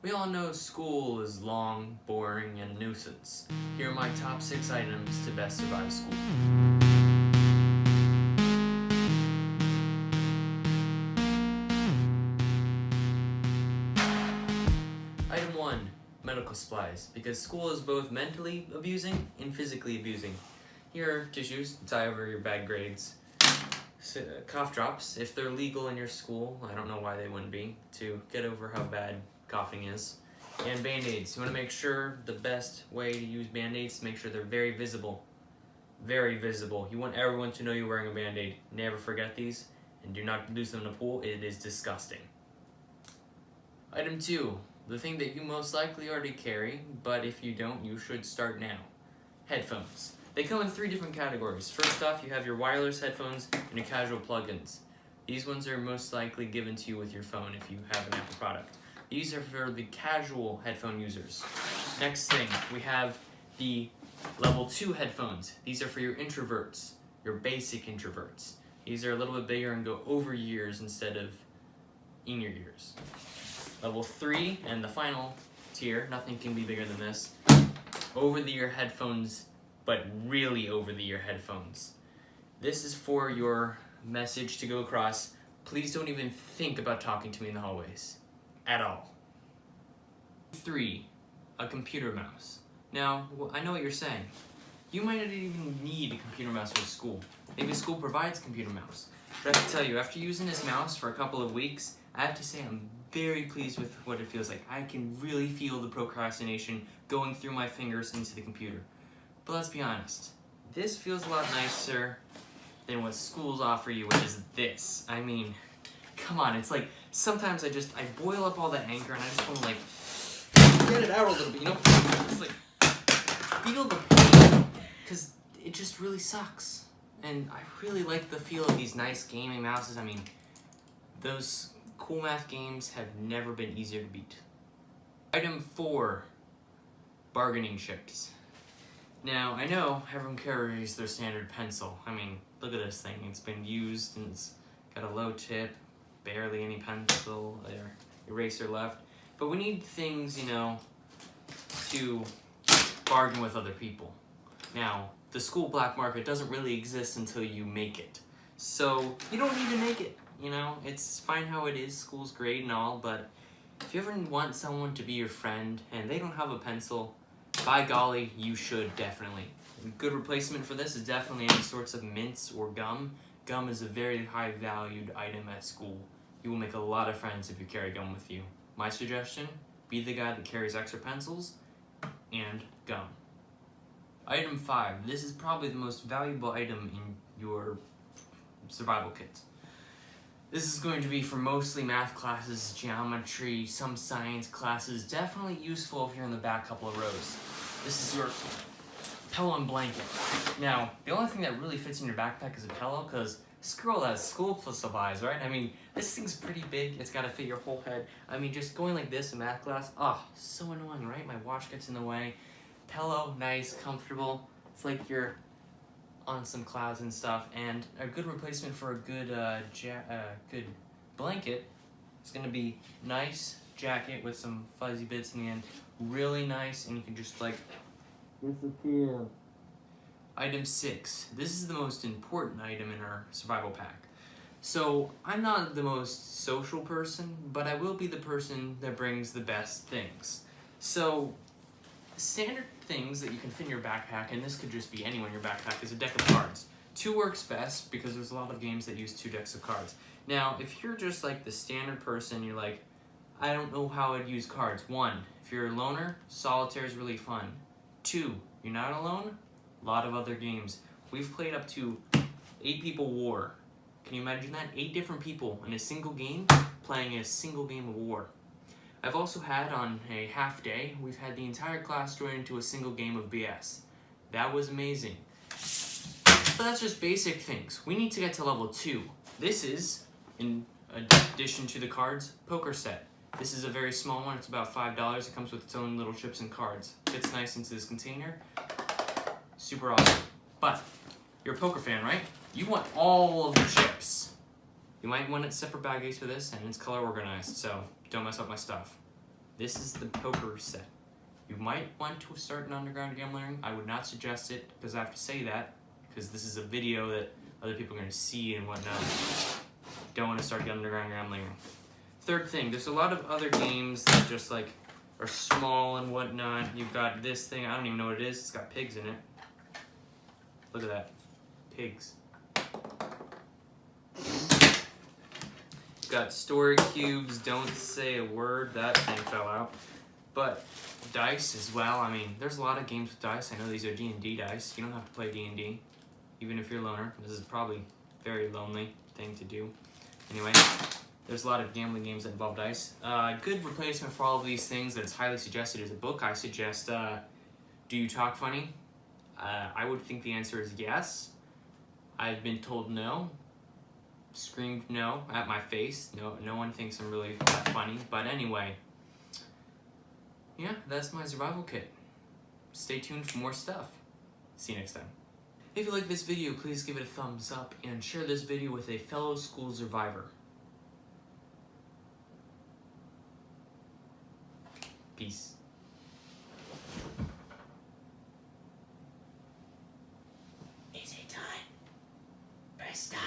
We all know school is long, boring, and a nuisance. Here are my top 6 items to best survive school. Item 1. Medical supplies, because school is both mentally abusing and physically abusing. Here are tissues to tie over your bad grades. Cough drops, if they're legal in your school, I don't know why they wouldn't be, to get over how bad coughing is. And Band-Aids. You want to make sure the best way to use Band-Aids to make sure they're very visible. Very visible. You want everyone to know you're wearing a Band-Aid. Never forget these, and do not lose them in a pool. It is disgusting. Item 2. The thing that you most likely already carry, but if you don't, you should start now. Headphones. They come in 3 different categories. First off, you have your wireless headphones and your casual plugins. These ones are most likely given to you with your phone if you have an Apple product. These are for the casual headphone users. Next thing, we have the level 2 headphones. These are for your introverts, your basic introverts. These are a little bit bigger and go over your ears instead of in your ears. Level 3, and the final tier, nothing can be bigger than this, over-the-ear headphones, but really over-the-ear headphones. This is for your message to go across. Please don't even think about talking to me in the hallways. At all. 3. A computer mouse. Now, I know what you're saying. You might not even need a computer mouse for school. Maybe school provides a computer mouse. But I have to tell you, after using this mouse for a couple of weeks, I have to say I'm very pleased with what it feels like. I can really feel the procrastination going through my fingers into the computer. But let's be honest, this feels a lot nicer than what schools offer you, which is this. I mean, come on, it's like, sometimes I boil up all that anger and I just want to like, get it out a little bit, you know? Just like, feel the pain, because it just really sucks. And I really like the feel of these nice gaming mouses. I mean, those cool math games have never been easier to beat. Item 4, bargaining chips. Now, I know everyone carries their standard pencil. I mean, look at this thing. It's been used and it's got a low tip, barely any pencil or eraser left. But we need things, you know, to bargain with other people. Now, the school black market doesn't really exist until you make it. So, you don't need to make it, you know? It's fine how it is, school's great and all, but if you ever want someone to be your friend and they don't have a pencil, by golly, you should definitely. A good replacement for this is definitely any sorts of mints or gum. Gum is a very high valued item at school. You will make a lot of friends if you carry gum with you. My suggestion, be the guy that carries extra pencils and gum. Item 5. This is probably the most valuable item in your survival kit. This is going to be for mostly math classes, geometry, some science classes. Definitely useful if you're in the back couple of rows. This is your pillow and blanket. Now, the only thing that really fits in your backpack is a pillow, because screw all that school supplies, right? I mean, this thing's pretty big. It's got to fit your whole head. I mean, just going like this in math class, so annoying, right? My watch gets in the way. Pillow, nice, comfortable. It's like you're on some clouds and stuff, and a good replacement for a good good blanket is going to be nice jacket with some fuzzy bits in the end, really nice, and you can just like disappear. Item 6. This is the most important item in our survival pack. So I'm not the most social person, but I will be the person that brings the best things. So standard things that you can fit in your backpack, and this could just be anywhere in your backpack, is a deck of cards. 2 works best because there's a lot of games that use 2 decks of cards. Now, if you're just like the standard person, you're like, I don't know how I'd use cards. 1, if you're a loner, solitaire is really fun. 2, you're not alone, a lot of other games. We've played up to 8 People War. Can you imagine that? 8 different people in a single game playing a single game of war. I've also had, on a half day, we've had the entire class join into a single game of BS. That was amazing. But that's just basic things. We need to get to level 2. This is, in addition to the cards, poker set. This is a very small one. It's about $5. It comes with its own little chips and cards. Fits nice into this container. Super awesome. But you're a poker fan, right? You want all of the chips. You might want a separate bag case for this, and it's color organized, so don't mess up my stuff. This is the poker set. You might want to start an underground gambling. I would not suggest it because I have to say that because this is a video that other people are going to see and whatnot. Don't want to start underground gambling. Third thing, there's a lot of other games that just like are small and whatnot. You've got this thing, I don't even know what it is. It's got pigs in it. Look at that. Pigs. You've got story cubes, don't say a word. That thing fell out. But dice as well. I mean, there's a lot of games with dice. I know these are D&D dice. You don't have to play D&D, even if you're a loner. This is probably a very lonely thing to do. Anyway, there's a lot of gambling games that involve dice. Good replacement for all of these things that's highly suggested is a book. I suggest Do You Talk Funny? I would think the answer is yes. I've been told no. Screamed no at my face. No one thinks I'm really that funny. But anyway, yeah, that's my survival kit. Stay tuned for more stuff. See you next time. If you like this video, please give it a thumbs up and share this video with a fellow school survivor. Peace. Is it done? Press stop.